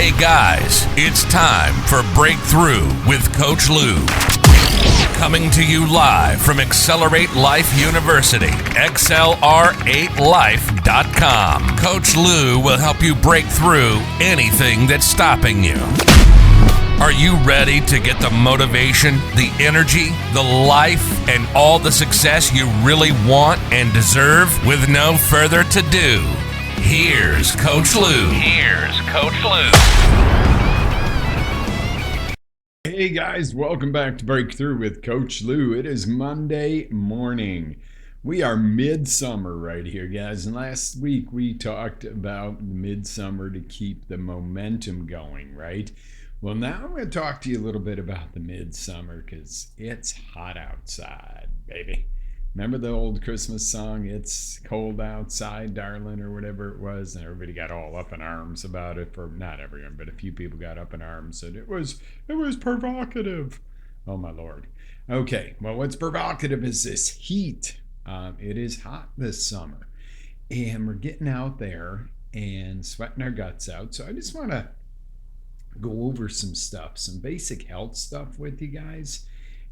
Hey guys, it's time for Breakthrough with Coach Lew. Coming to you live from Accelerate Life University, XLR8Life.com. Coach Lew will help you break through anything that's stopping you. Are you ready to get the motivation, the energy, the life, and all the success you really want and deserve? With no further ado, here's Coach Lew. Hey guys, welcome back to Breakthrough with Coach Lew. It is Monday morning. We are midsummer right here, guys. And last week we talked about midsummer to keep the momentum going, right? Well, now I'm going to talk to you a little bit about the midsummer because it's hot outside, baby. Remember the old Christmas song, "It's Cold Outside, Darling," or whatever it was? And everybody got all up in arms about it. For not everyone, but a few people got up in arms and it was provocative. Oh my Lord. Okay, well, what's provocative is this heat. It is hot this summer, and we're getting out there and sweating our guts out. So I just want to go over some stuff, some basic health stuff with you guys,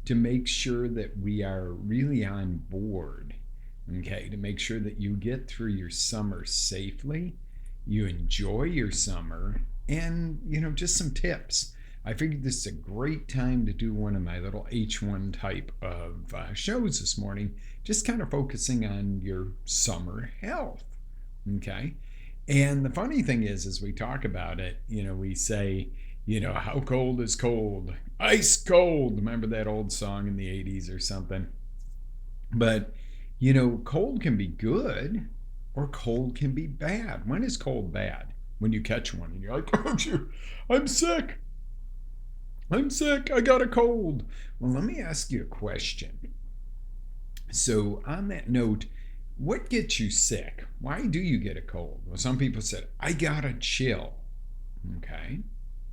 to make sure that we are really on board, okay? To make sure that you get through your summer safely, you enjoy your summer, and, just some tips. I figured this is a great time to do one of my little H1 type of shows this morning, just kind of focusing on your summer health, okay? And the funny thing is, as we talk about it, we say, how cold is cold? Ice cold. Remember that old song in the 80s or something? But, cold can be good or cold can be bad. When is cold bad? When you catch one and you're like, "Oh, I'm sick. I got a cold." Well, let me ask you a question. So on that note, what gets you sick? Why do you get a cold? Well, some people said, "I got a chill." Okay.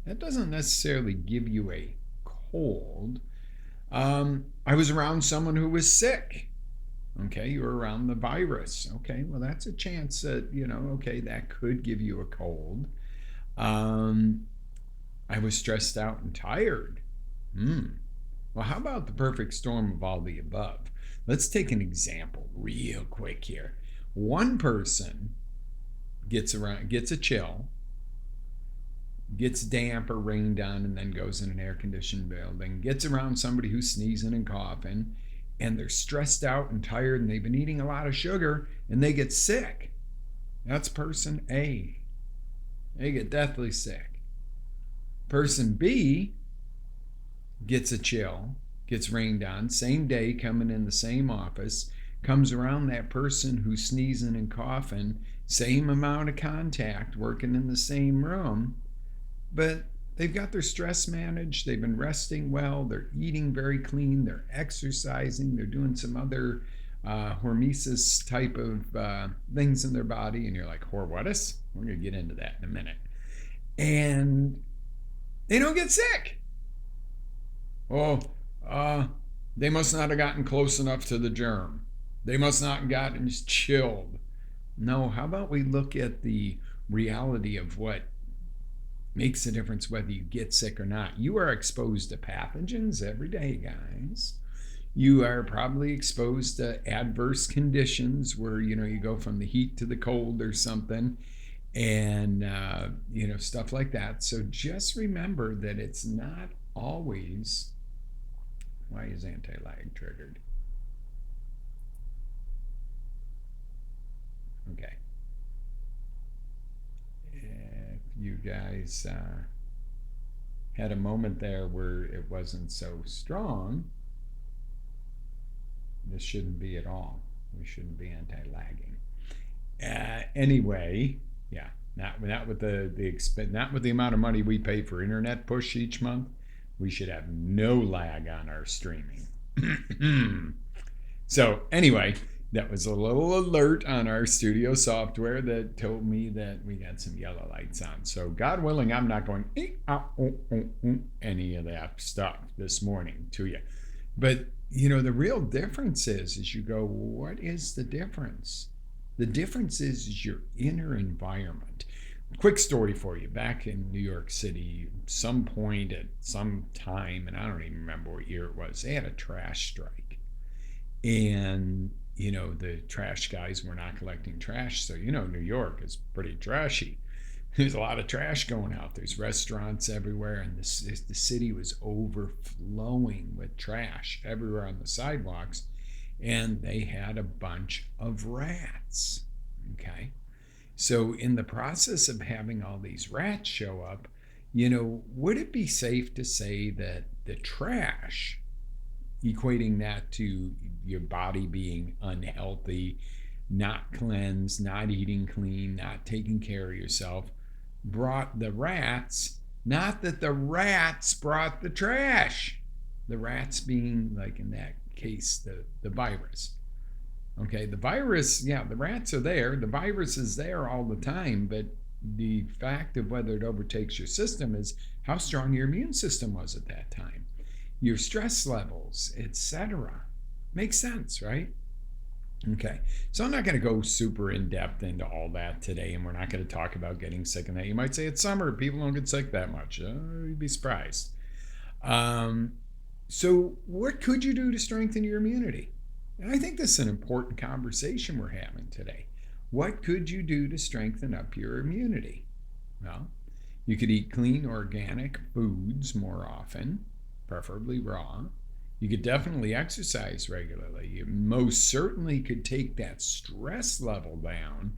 That doesn't necessarily give you a cold. I was around someone who was sick. Okay, you were around the virus. Okay, well, that's a chance that, that could give you a cold. I was stressed out and tired. Well, how about the perfect storm of all the above? Let's take an example real quick here. One person gets a chill, gets damp or rained on, and then goes in an air-conditioned building, gets around somebody who's sneezing and coughing, and they're stressed out and tired, and they've been eating a lot of sugar, and they get sick. That's person A. They get deathly sick. Person B gets a chill, gets rained on, same day, coming in the same office, comes around that person who's sneezing and coughing, same amount of contact, working in the same room, but they've got their stress managed, they've been resting well, they're eating very clean, they're exercising, they're doing some other hormesis type of things in their body, and you're like, "Hormesis?" We're going to get into that in a minute. And they don't get sick. Oh, they must not have gotten close enough to the germ. They must not have gotten chilled. No, how about we look at the reality of what makes a difference whether you get sick or not. You are exposed to pathogens every day, guys. You are probably exposed to adverse conditions where, you go from the heat to the cold or something, and, stuff like that. So just remember that it's not always... Why is anti-lag triggered? Okay. If you guys had a moment there where it wasn't so strong, this shouldn't be at all. We shouldn't be anti-lagging. Anyway, yeah, not with the amount of money we pay for internet push each month. We should have no lag on our streaming. So anyway, that was a little alert on our studio software that told me that we had some yellow lights on. So God willing, I'm not going any of that stuff this morning to you. But the real difference is you go, what is the difference? The difference is your inner environment. quick story for you. Back in New York City, some point at some time, and I don't even remember what year it was, they had a trash strike. And, the trash guys were not collecting trash. So, New York is pretty trashy. There's a lot of trash going out. There's restaurants everywhere, and the city was overflowing with trash everywhere on the sidewalks. And they had a bunch of rats. Okay. So, in the process of having all these rats show up, would it be safe to say that the trash, equating that to your body being unhealthy, not cleansed, not eating clean, not taking care of yourself, brought the rats, not that the rats brought the trash. The rats being, like in that case, the virus. Okay, the virus, yeah, the rats are there. The virus is there all the time, but the fact of whether it overtakes your system is how strong your immune system was at that time, your stress levels, etc. Makes sense, right? Okay, so I'm not going to go super in depth into all that today, and we're not going to talk about getting sick and that. You might say it's summer, people don't get sick that much. You'd be surprised. So, what could you do to strengthen your immunity? And I think this is an important conversation we're having today. What could you do to strengthen up your immunity? Well, you could eat clean, organic foods more often, preferably raw. You could definitely exercise regularly. You most certainly could take that stress level down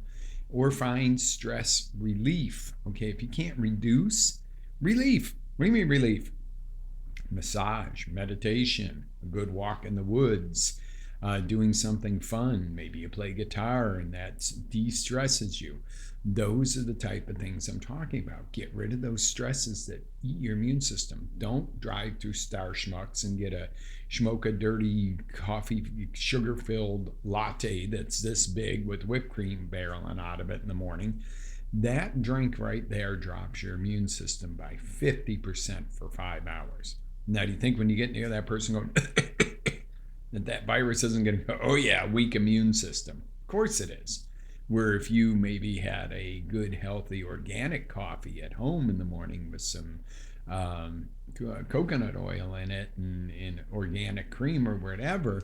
or find stress relief. Okay, if you can't reduce, relief. What do you mean relief? Massage, meditation, a good walk in the woods, doing something fun. Maybe you play guitar and that de-stresses you. Those are the type of things I'm talking about. Get rid of those stresses that eat your immune system. Don't drive through Star Schmucks and smoke a dirty coffee, sugar-filled latte that's this big with whipped cream barreling out of it in the morning. That drink right there drops your immune system by 50% for 5 hours. Now, do you think when you get near that person going, that virus isn't going to go, oh yeah, weak immune system? Of course it is. Where if you maybe had a good, healthy, organic coffee at home in the morning with some coconut oil in it and organic cream or whatever,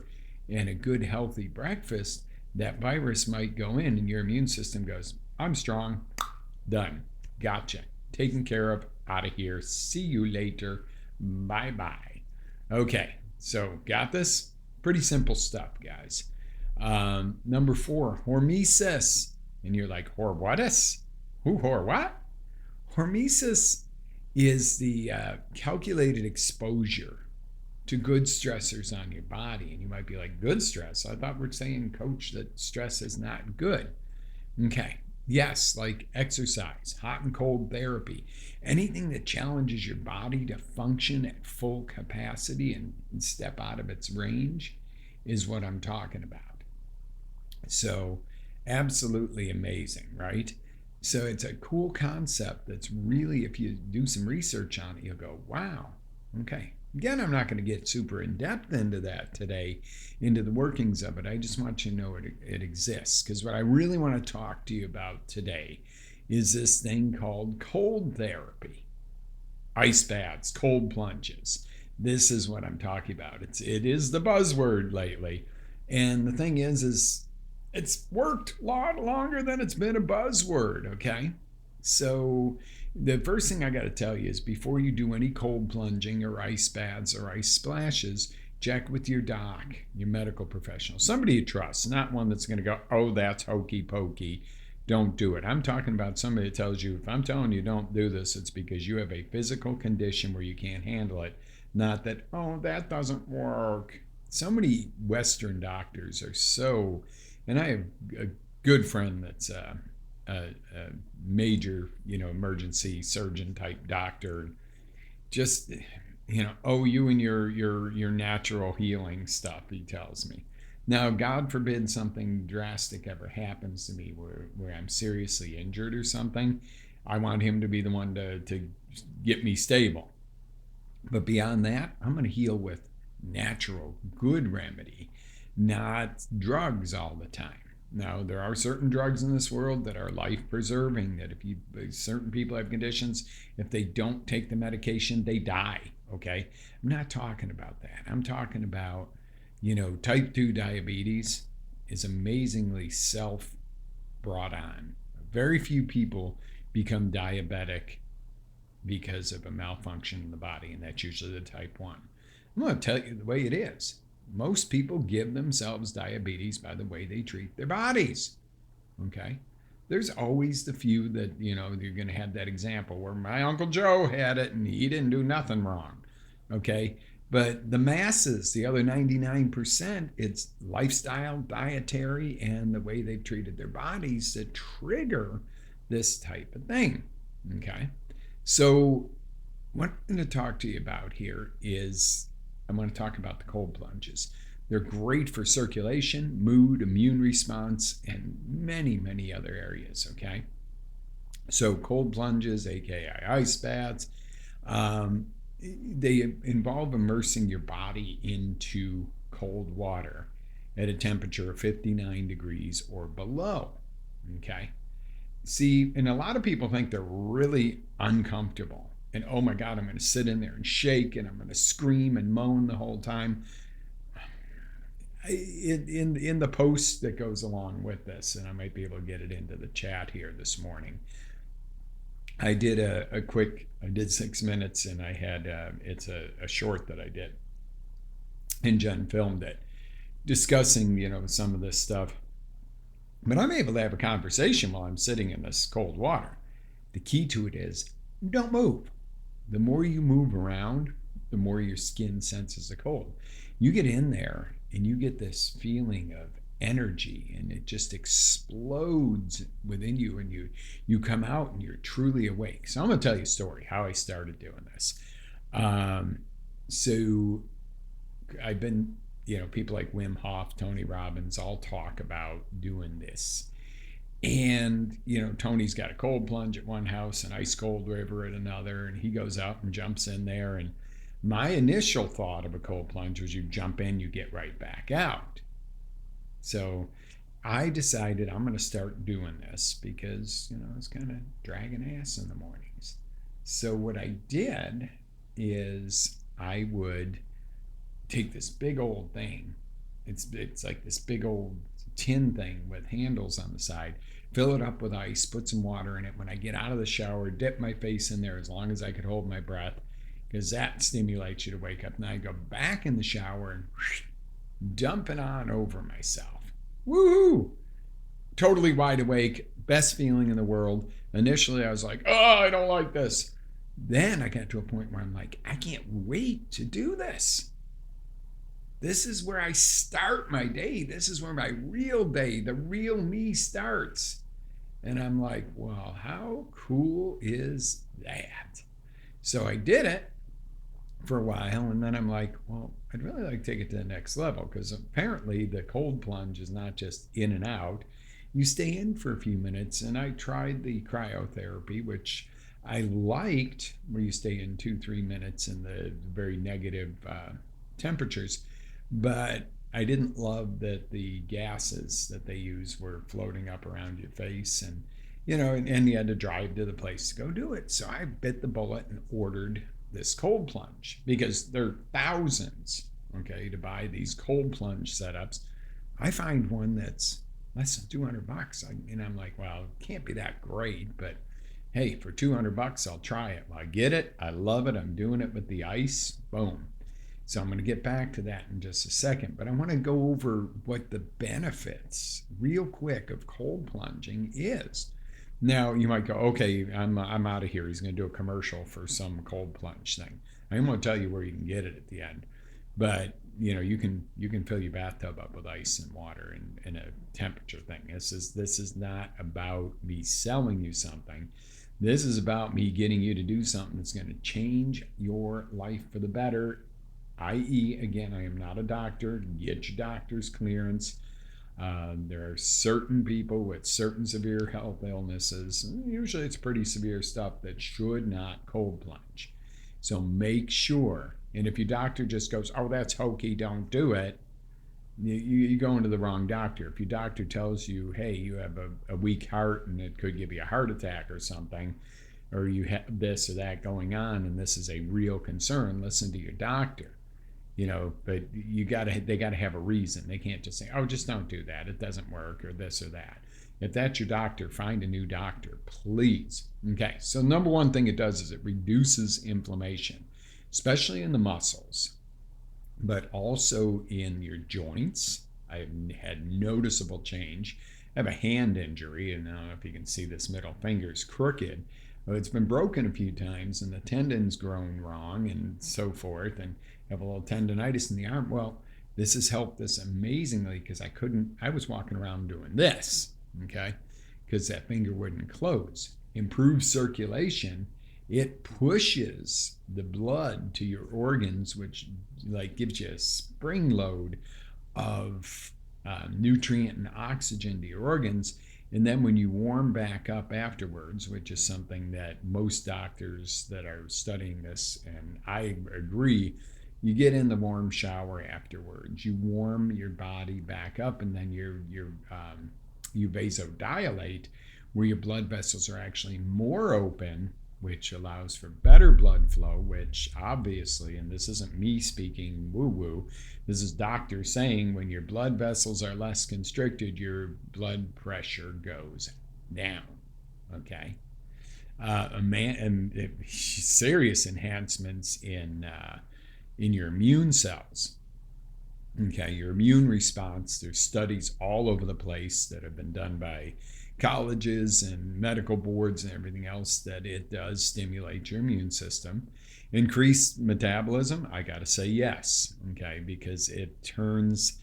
and a good, healthy breakfast, that virus might go in and your immune system goes, I'm strong, done, gotcha, taken care of, out of here, see you later, bye-bye. Okay, so got this? Pretty simple stuff, guys. Number 4, hormesis. And you're like, what-is? What? Hormesis is the calculated exposure to good stressors on your body. And you might be like, good stress? I thought we're saying, Coach, that stress is not good. Okay, yes, like exercise, hot and cold therapy, anything that challenges your body to function at full capacity and step out of its range is what I'm talking about. So absolutely amazing, right? So it's a cool concept that's really, if you do some research on it, you'll go, wow, okay. Again, I'm not going to get super in depth into that today, into the workings of it. I just want you to know it exists, because what I really want to talk to you about today is this thing called cold therapy. Ice baths, cold plunges. This is what I'm talking about. It is the buzzword lately. And the thing is it's worked a lot longer than it's been a buzzword, okay? So the first thing I got to tell you is before you do any cold plunging or ice baths or ice splashes, check with your doc, your medical professional, somebody you trust, not one that's going to go, oh, that's hokey pokey. Don't do it. I'm talking about somebody that tells you, if I'm telling you don't do this, it's because you have a physical condition where you can't handle it. Not that, oh, that doesn't work. So many Western doctors are so, and I have a good friend that's a major, emergency surgeon type doctor. Just, oh, you and your natural healing stuff, he tells me. Now, God forbid something drastic ever happens to me where I'm seriously injured or something. I want him to be the one to get me stable. But beyond that, I'm going to heal with natural, good remedy, not drugs all the time. Now, there are certain drugs in this world that are life preserving, that if you, certain people have conditions, if they don't take the medication, they die. Okay. I'm not talking about that. I'm talking about, type 2 diabetes is amazingly self brought on. Very few people become diabetic because of a malfunction in the body, and that's usually the type 1. I'm going to tell you the way it is. Most people give themselves diabetes by the way they treat their bodies. Okay? There's always the few that, you're going to have that example where my Uncle Joe had it and he didn't do nothing wrong. Okay? But the masses, the other 99%, it's lifestyle, dietary, and the way they've treated their bodies that trigger this type of thing. Okay? So, what I'm going to talk to you about here is I'm going to talk about the cold plunges. They're great for circulation, mood, immune response, and many, many other areas. Okay? So, cold plunges, aka ice baths, they involve immersing your body into cold water at a temperature of 59 degrees or below. Okay? See, and a lot of people think they're really uncomfortable. And oh my God, I'm going to sit in there and shake and I'm going to scream and moan the whole time. In the post that goes along with this, and I might be able to get it into the chat here this morning, I did I did 6 minutes, and I had, it's a short that I did. And Jen filmed it, discussing, some of this stuff. But I'm able to have a conversation while I'm sitting in this cold water. The key to it is don't move. The more you move around, the more your skin senses the cold. You get in there and you get this feeling of energy, and it just explodes within you, and you come out and you're truly awake. So I'm going to tell you a story how I started doing this. So I've been, people like Wim Hof, Tony Robbins all talk about doing this. And, Tony's got a cold plunge at one house, an ice cold river at another, and he goes out and jumps in there. And my initial thought of a cold plunge was you jump in, you get right back out. So I decided I'm going to start doing this because, I was kind of dragging ass in the mornings. So what I did is I would take this big old thing. It's like this big old tin thing with handles on the side, fill it up with ice, put some water in it. When I get out of the shower, dip my face in there as long as I could hold my breath, because that stimulates you to wake up. And I go back in the shower and dump it on over myself. Woohoo! Totally wide awake, best feeling in the world. Initially, I was like, oh, I don't like this. Then I got to a point where I'm like, I can't wait to do this. This is where I start my day. This is where my real day, the real me starts. And I'm like, well, how cool is that? So I did it for a while, and then I'm like, well, I'd really like to take it to the next level, because apparently the cold plunge is not just in and out. You stay in for a few minutes, and I tried the cryotherapy, which I liked, where you stay in 2-3 minutes in the very negative temperatures. But I didn't love that the gases that they use were floating up around your face, and and you had to drive to the place to go do it. So I bit the bullet and ordered this cold plunge, because there are thousands, to buy these cold plunge setups. I find one that's less than $200. And I'm like, well, it can't be that great, but hey, for $200, I'll try it. Well, I get it. I love it. I'm doing it with the ice. Boom. So I'm going to get back to that in just a second, but I want to go over what the benefits real quick of cold plunging is. Now you might go, okay, I'm out of here. He's going to do a commercial for some cold plunge thing. I'm going to tell you where you can get it at the end, but you can fill your bathtub up with ice and water and a temperature thing. This is not about me selling you something. This is about me getting you to do something that's going to change your life for the better. I.e., again, I am not a doctor. Get your doctor's clearance. There are certain people with certain severe health illnesses. Usually it's pretty severe stuff that should not cold plunge. So make sure. And if your doctor just goes, oh, that's hokey, don't do it, you go into the wrong doctor. If your doctor tells you, hey, you have a weak heart and it could give you a heart attack or something, or you have this or that going on and this is a real concern, listen to your doctor. But they gotta have a reason. They can't just say, oh, just don't do that, it doesn't work, or this or that. If that's your doctor, find a new doctor, please. Okay, so number one thing it does is it reduces inflammation, especially in the muscles, but also in your joints. I had noticeable change. I have a hand injury, and I don't know if you can see this middle finger is crooked. Well, it's been broken a few times, and the tendon's grown wrong, and so forth, and have a little tendonitis in the arm. Well, this has helped this amazingly because I was walking around doing this, okay, because that finger wouldn't close. Improved circulation, it pushes the blood to your organs, which gives you a spring load of nutrient and oxygen to your organs. And then when you warm back up afterwards, which is something that most doctors that are studying this, and I agree, you get in the warm shower afterwards. You warm your body back up, and then you vasodilate, where your blood vessels are actually more open, which allows for better blood flow, which obviously, and this isn't me speaking woo-woo, this is doctors saying when your blood vessels are less constricted, your blood pressure goes down, okay? Serious enhancements in your immune cells. Okay, your immune response, there's studies all over the place that have been done by colleges and medical boards and everything else that it does stimulate your immune system. Increased metabolism, I gotta say yes, okay, because it turns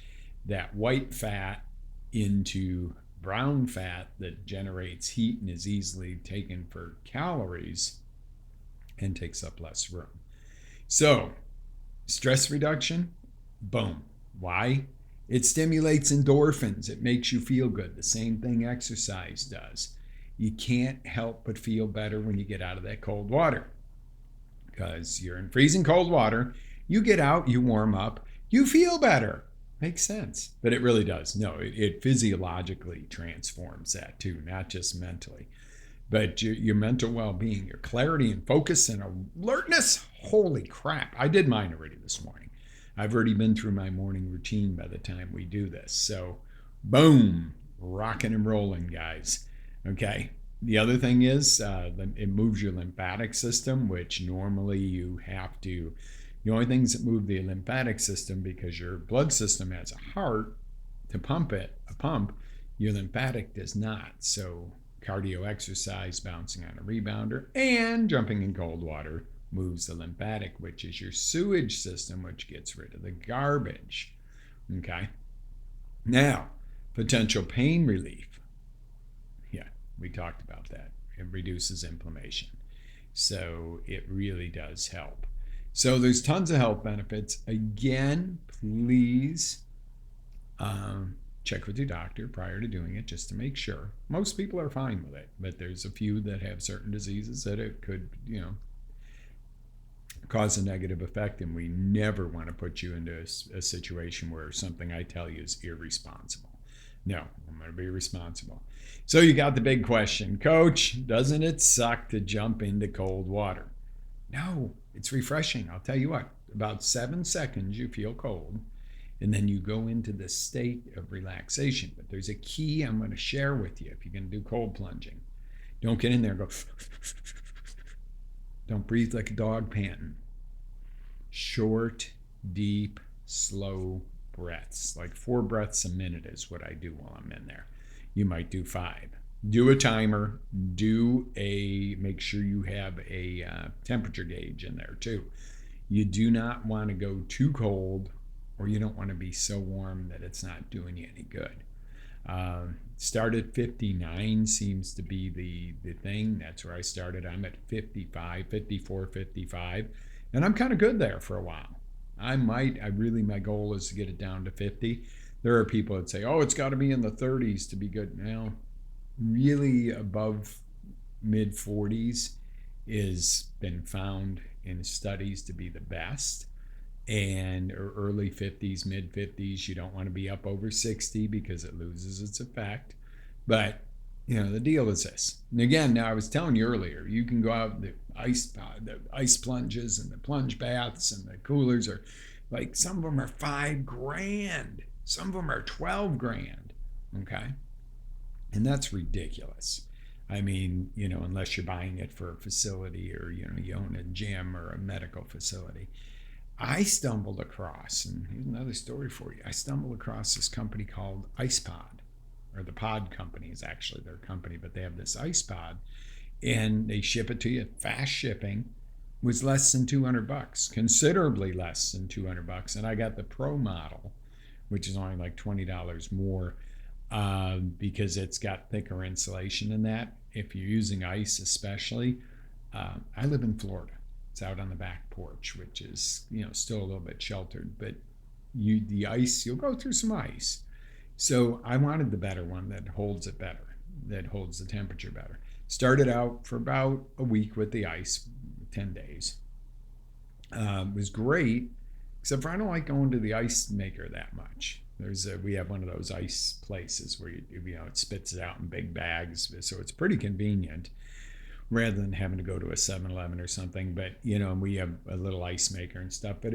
that white fat into brown fat that generates heat and is easily taken for calories and takes up less room. So, stress reduction, boom. Why? It stimulates endorphins. It makes you feel good. The same thing exercise does. You can't help but feel better when you get out of that cold water, because you're in freezing cold water. You get out, you warm up, you feel better. Makes sense. But it really does. No, it physiologically transforms that too, not just mentally. But your mental well-being, your clarity and focus and alertness, holy crap. I did mine already this morning. I've already been through my morning routine by the time we do this. So, boom, rocking and rolling, guys. Okay. The other thing is it moves your lymphatic system, which normally you have to. The only things that move the lymphatic system, because your blood system has a heart to pump it, your lymphatic does not. So, cardio exercise, bouncing on a rebounder, and jumping in cold water moves the lymphatic, which is your sewage system, which gets rid of the garbage. Okay. Now, potential pain relief. Yeah, we talked about that. It reduces inflammation. So it really does help. So there's tons of health benefits. Again, please check with your doctor prior to doing it, just to make sure. Most people are fine with it, but there's a few that have certain diseases that it could, cause a negative effect, and we never want to put you into a situation where something I tell you is irresponsible. No, I'm going to be responsible. So you got the big question, Coach, doesn't it suck to jump into cold water? No, it's refreshing. I'll tell you what, about 7 seconds you feel cold, and then you go into this state of relaxation. But there's a key I'm going to share with you if you're going to do cold plunging. Don't get in there and go, don't breathe like a dog panting. Short, deep, slow breaths. Like 4 breaths a minute is what I do while I'm in there. You might do 5. Do a timer. Make sure you have a temperature gauge in there too. You do not want to go too cold, or you don't want to be so warm that it's not doing you any good. Start at 59 seems to be the thing. That's where I started. I'm at 55, 54, 55. And I'm kind of good there for a while. My goal is to get it down to 50. There are people that say, oh, it's got to be in the 30s to be good. Now, really above mid 40s is been found in studies to be the best. and or early 50s, mid 50s. You don't want to be up over 60 because it loses its effect. But the deal is this. And again, now I was telling you earlier, you can go out the ice plunges and the plunge baths and the coolers are like, some of them are $5,000, some of them are $12,000. Okay, and that's ridiculous. I mean, unless you're buying it for a facility or you own a gym or a medical facility. I stumbled across, and here's another story for you. I stumbled across this company called iPod, or the Pod Company is actually their company, but they have this iPod, and they ship it to you. Fast shipping was less than $200, considerably less than $200, and I got the Pro model, which is only like $20 more, because it's got thicker insulation in that. If you're using ice, especially, I live in Florida. It's out on the back porch, which is still a little bit sheltered, but the ice, you'll go through some ice. So I wanted the better one that holds it better, that holds the temperature better. Started out for about a week with the ice, 10 days. It was great, except for I don't like going to the ice maker that much. We have one of those ice places where it spits it out in big bags, so it's pretty convenient, rather than having to go to a 7-Eleven or something. But we have a little ice maker and stuff. But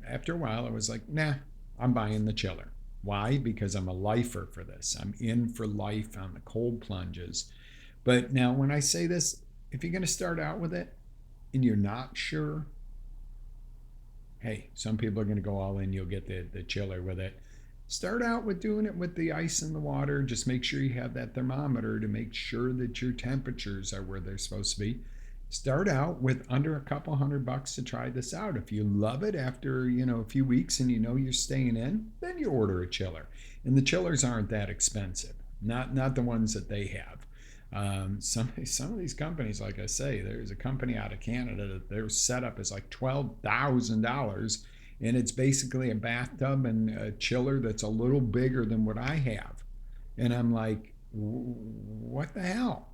after a while, I was like, nah, I'm buying the chiller. Why? Because I'm a lifer for this. I'm in for life on the cold plunges. But now, when I say this, if you're going to start out with it and you're not sure, hey, some people are going to go all in. You'll get the chiller with it. Start out with doing it with the ice and the water. Just make sure you have that thermometer to make sure that your temperatures are where they're supposed to be. Start out with under a couple $100 to try this out. If you love it after a few weeks and you're staying in, then you order a chiller. And the chillers aren't that expensive. Not the ones that they have. Some of these companies, like I say, there's a company out of Canada that their setup is like $12,000. And it's basically a bathtub and a chiller that's a little bigger than what I have. And I'm like, what the hell?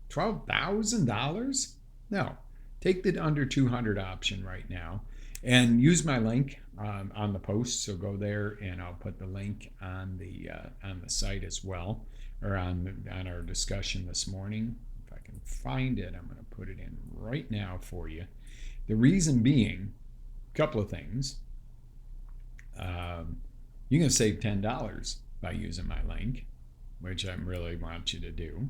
$12,000? No. Take the under 200 option right now and use my link on the post. So go there and I'll put the link on the site as well, or on our discussion this morning. If I can find it, I'm going to put it in right now for you. The reason being, couple of things. You can save $10 by using my link, which I really want you to do.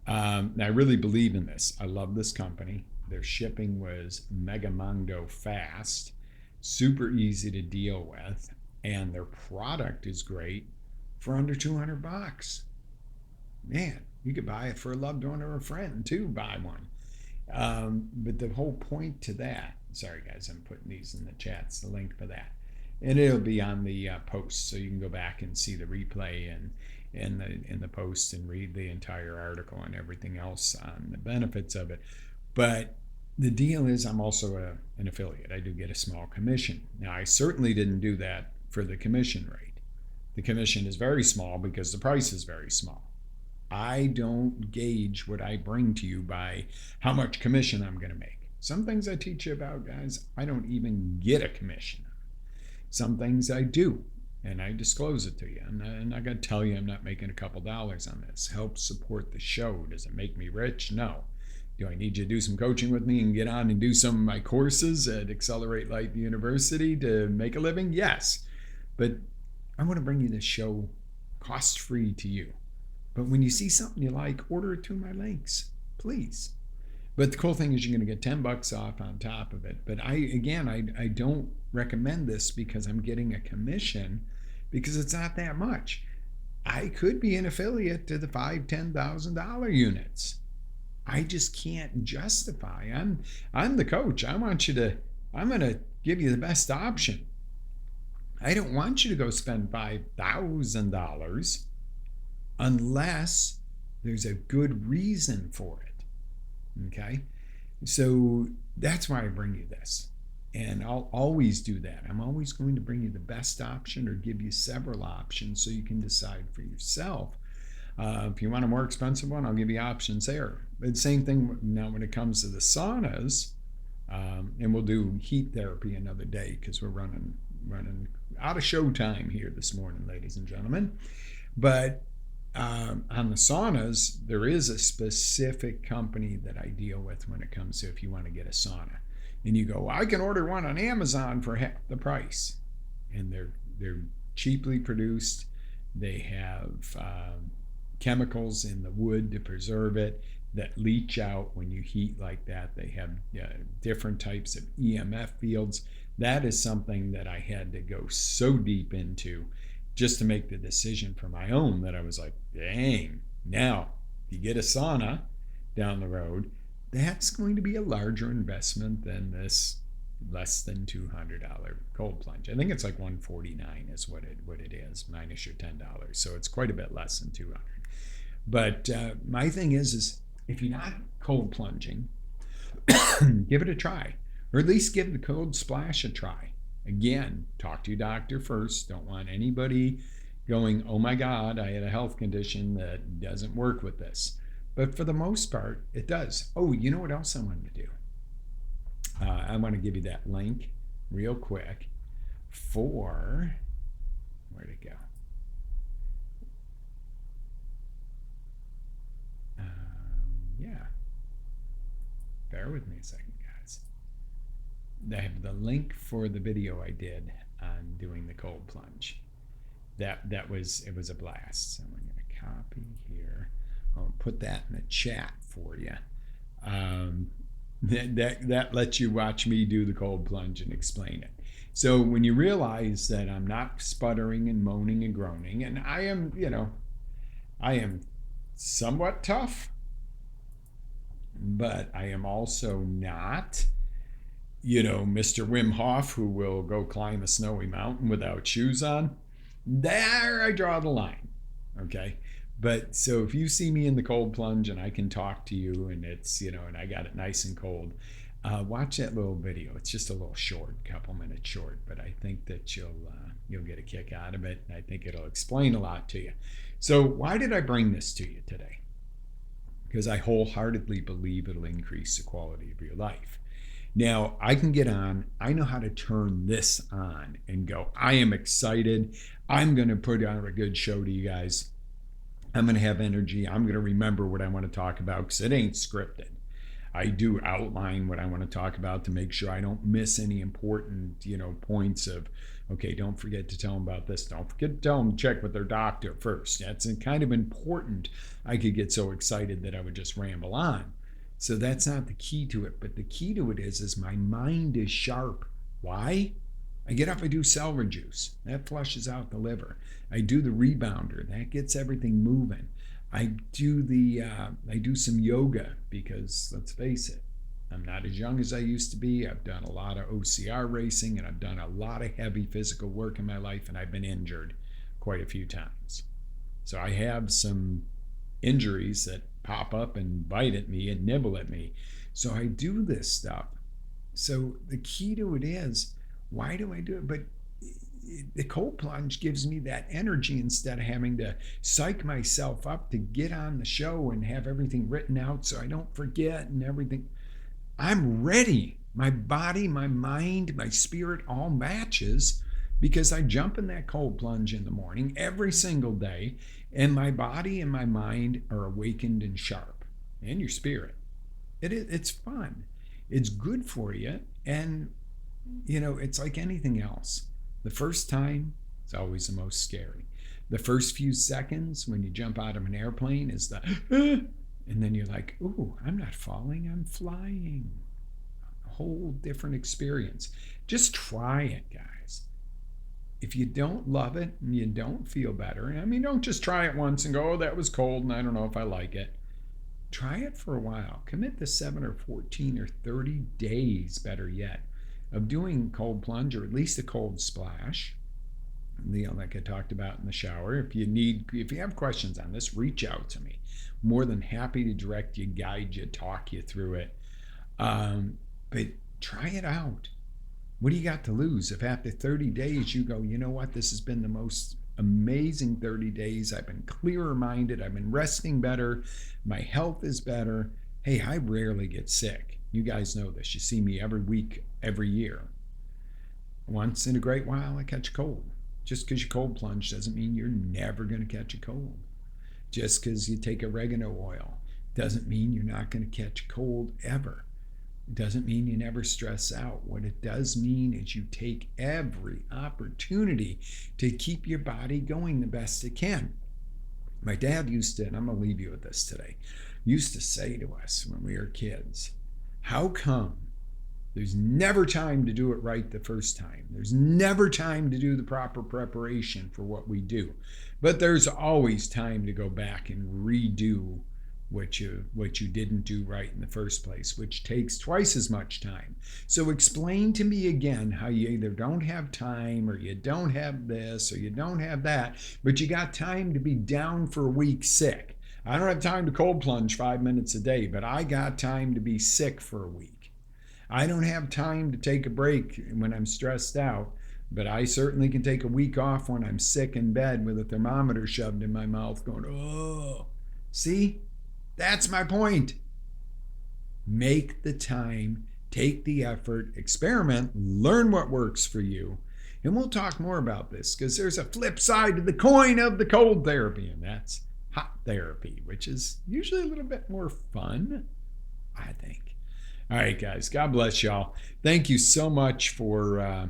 I really believe in this. I love this company. Their shipping was mega mondo fast, super easy to deal with, and their product is great for under $200. Man, you could buy it for a loved one or a friend too. Buy one. But the whole point to that, sorry guys, I'm putting these in the chats, the link for that, and it'll be on the post, so you can go back and see the replay and in the post and read the entire article and everything else on the benefits of it. But the deal is, I'm also an affiliate. I do get a small commission. Now, I certainly didn't do that for the commission rate. The commission is very small because the price is very small. I don't gauge what I bring to you by how much commission I'm going to make. Some things I teach you about, guys, I don't even get a commission. Some things I do, and I disclose it to you. I'm not going to tell you I'm not making a couple dollars on this. Help support the show. Does it make me rich? No. Do I need you to do some coaching with me and get on and do some of my courses at Accelerate Life University to make a living? Yes. But I want to bring you this show cost-free to you. But when you see something you like, order it through my links, please. But the cool thing is you're going to get $10 off on top of it. But I don't recommend this because I'm getting a commission, because it's not that much. I could be an affiliate to the $5,000, $10,000 units. I just can't justify. I'm the coach. I'm going to give you the best option. I don't want you to go spend $5,000 unless there's a good reason for it. Okay? So that's why I bring you this. And I'll always do that. I'm always going to bring you the best option or give you several options so you can decide for yourself. If you want a more expensive one, I'll give you options there. But same thing now when it comes to the saunas. And we'll do heat therapy another day because we're running out of show time here this morning, ladies and gentlemen. But on the saunas, there is a specific company that I deal with when it comes to if you want to get a sauna. And you go, well, I can order one on Amazon for half the price. And they're cheaply produced. They have chemicals in the wood to preserve it that leach out when you heat like that. They have different types of EMF fields. That is something that I had to go so deep into just to make the decision for my own that I was like, dang, now if you get a sauna down the road, that's going to be a larger investment than this less than $200 cold plunge. I think it's like $149 is what it is, minus your $10. So it's quite a bit less than $200. But my thing is if you're not cold plunging, give it a try, or at least give the cold splash a try. Again, talk to your doctor first. Don't want anybody going, oh my God, I had a health condition that doesn't work with this. But for the most part, it does. Oh, you know what else I wanted to do? I want to give you that link real quick for, where'd it go? Yeah. Bear with me a second, guys. I have the link for the video I did on doing the cold plunge. It was a blast. So I'm going to copy here. I'll put that in the chat for you. That lets you watch me do the cold plunge and explain it. So when you realize that I'm not sputtering and moaning and groaning, and I am somewhat tough, but I am also not, Mr. Wim Hof, who will go climb a snowy mountain without shoes on. There I draw the line. Okay. But so if you see me in the cold plunge and I can talk to you and it's, and I got it nice and cold, watch that little video. It's just a little short, couple minutes short, but I think that you'll get a kick out of it. And I think it'll explain a lot to you. So why did I bring this to you today? Because I wholeheartedly believe it'll increase the quality of your life. Now, I can get on, I know how to turn this on and go, I am excited. I'm going to put on a good show to you guys. I'm going to have energy. I'm going to remember what I want to talk about because it ain't scripted. I do outline what I want to talk about to make sure I don't miss any important, points of, okay, don't forget to tell them about this. Don't forget to tell them to check with their doctor first. That's kind of important. I could get so excited that I would just ramble on. So that's not the key to it. But the key to it is my mind is sharp. Why? I get up, I do celery juice. That flushes out the liver. I do the rebounder. That gets everything moving. I do some yoga because, let's face it, I'm not as young as I used to be. I've done a lot of OCR racing and I've done a lot of heavy physical work in my life, and I've been injured quite a few times. So I have some injuries that pop up and bite at me and nibble at me. So I do this stuff. So the key to it is, why do I do it? But the cold plunge gives me that energy instead of having to psych myself up to get on the show and have everything written out so I don't forget and everything. I'm ready. My body, my mind, my spirit all matches because I jump in that cold plunge in the morning every single day, and my body and my mind are awakened and sharp, and your spirit. It's fun. It's good for you, and it's like anything else. The first time, it's always the most scary. The first few seconds when you jump out of an airplane is the, and then you're like, ooh, I'm not falling, I'm flying. A whole different experience. Just try it, guys. If you don't love it and you don't feel better, don't just try it once and go, oh, that was cold and I don't know if I like it. Try it for a while. Commit to 7 or 14 or 30 days, better yet, of doing cold plunge or at least a cold splash. Like I talked about in the shower. If you have questions on this, reach out to me. More than happy to direct you, guide you, talk you through it. But try it out. What do you got to lose? If after 30 days you go, you know what, this has been the most amazing 30 days. I've been clearer minded. I've been resting better. My health is better. Hey, I rarely get sick. You guys know this. You see me every week, every year. Once in a great while, I catch a cold. Just because you cold plunge doesn't mean you're never going to catch a cold. Just because you take oregano oil doesn't mean you're not going to catch a cold ever. It doesn't mean you never stress out. What it does mean is you take every opportunity to keep your body going the best it can. My dad used to, and I'm going to leave you with this today, used to say to us when we were kids, how come there's never time to do it right the first time? There's never time to do the proper preparation for what we do. But there's always time to go back and redo what you didn't do right in the first place, which takes twice as much time. So explain to me again how you either don't have time or you don't have this or you don't have that, but you got time to be down for a week sick. I don't have time to cold plunge 5 minutes a day, but I got time to be sick for a week. I don't have time to take a break when I'm stressed out, but I certainly can take a week off when I'm sick in bed with a thermometer shoved in my mouth going, oh. See? That's my point. Make the time, take the effort, experiment, learn what works for you. And we'll talk more about this because there's a flip side to the coin of the cold therapy, and that's hot therapy, which is usually a little bit more fun, I think. All right, guys, God bless y'all. Thank you so much for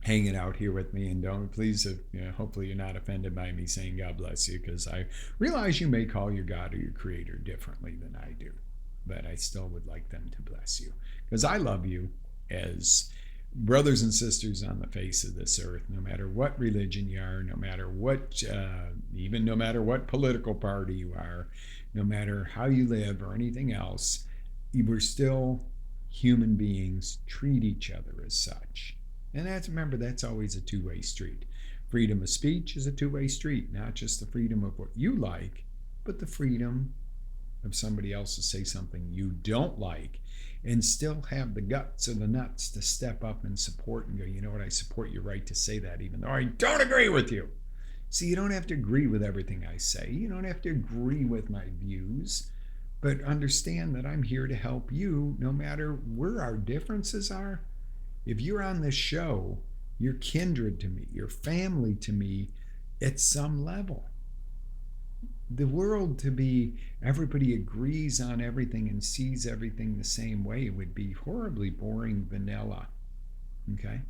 hanging out here with me, and don't please, hopefully you're not offended by me saying God bless you, because I realize you may call your God or your creator differently than I do, but I still would like them to bless you because I love you as brothers and sisters on the face of this earth, no matter what religion you are, no matter what no matter what political party you are, no matter how you live or anything else, we're still human beings. Treat each other as such. And remember, that's always a two-way street. Freedom of speech is a two-way street, not just the freedom of what you like, but the freedom of somebody else to say something you don't like and still have the guts or the nuts to step up and support and go, you know what, I support your right to say that even though I don't agree with you. See, you don't have to agree with everything I say. You don't have to agree with my views, but understand that I'm here to help you no matter where our differences are. If you're on this show, you're kindred to me, you're family to me at some level. The world to be everybody agrees on everything and sees everything the same way would be horribly boring vanilla. Okay?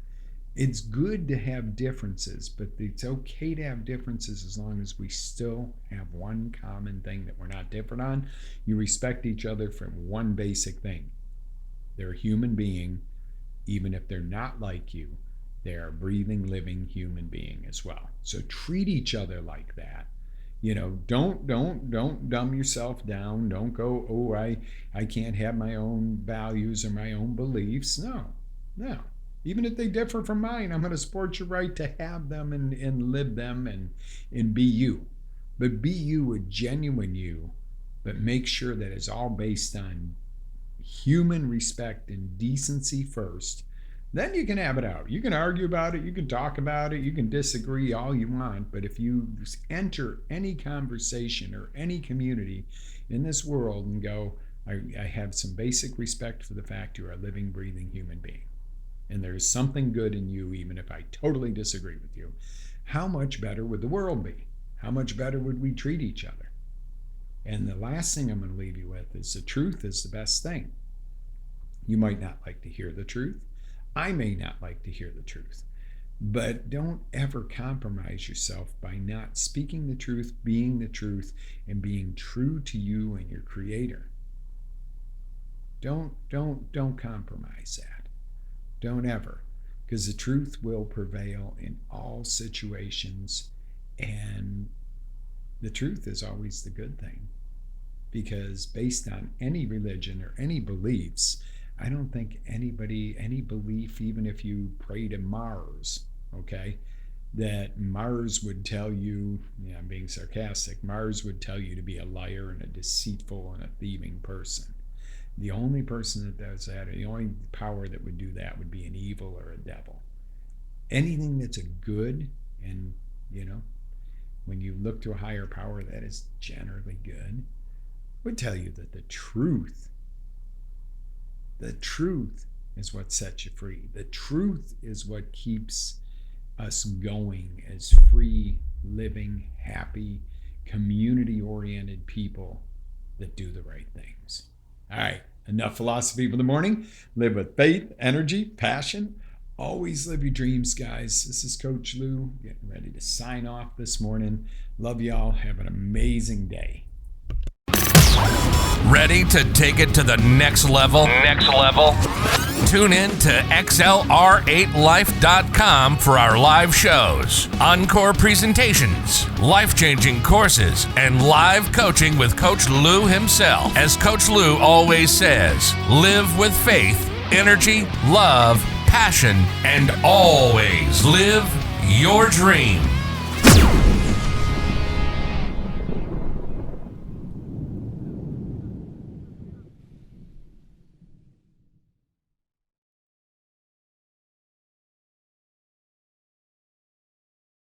It's good to have differences, but it's okay to have differences as long as we still have one common thing that we're not different on. You respect each other for one basic thing. They're a human being. Even if they're not like you, they are a breathing, living human being as well. So treat each other like that. Don't dumb yourself down. Don't go, oh, I can't have my own values or my own beliefs. No. Even if they differ from mine, I'm going to support your right to have them and live them and be you. But be you, a genuine you, but make sure that it's all based on human respect and decency first. Then you can have it out. You can argue about it, you can talk about it, you can disagree all you want, but if you enter any conversation or any community in this world and go, I have some basic respect for the fact you're a living, breathing human being, and there's something good in you even if I totally disagree with you, how much better would the world be? How much better would we treat each other? And the last thing I'm going to leave you with is the truth is the best thing. You might not like to hear the truth. I may not like to hear the truth. But don't ever compromise yourself by not speaking the truth, being the truth, and being true to you and your Creator. Don't compromise that. Don't ever. Because the truth will prevail in all situations, and the truth is always the good thing. Because based on any religion or any beliefs, I don't think any belief, even if you pray to Mars, okay, that Mars would tell you, I'm being sarcastic, Mars would tell you to be a liar and a deceitful and a thieving person. The only person that does that, or the only power that would do that would be an evil or a devil. Anything that's a good, and when you look to a higher power that is generally good, would tell you that the truth The truth is what sets you free. The truth is what keeps us going as free, living, happy, community-oriented people that do the right things. All right, enough philosophy for the morning. Live with faith, energy, passion. Always live your dreams, guys. This is Coach Lew getting ready to sign off this morning. Love y'all. Have an amazing day. Ready to take it to the next level? Tune in to XLR8Life.com for our live shows, encore presentations, life-changing courses, and live coaching with Coach Lew himself. As Coach Lew always says, live with faith, energy, love, passion, and always live your dream.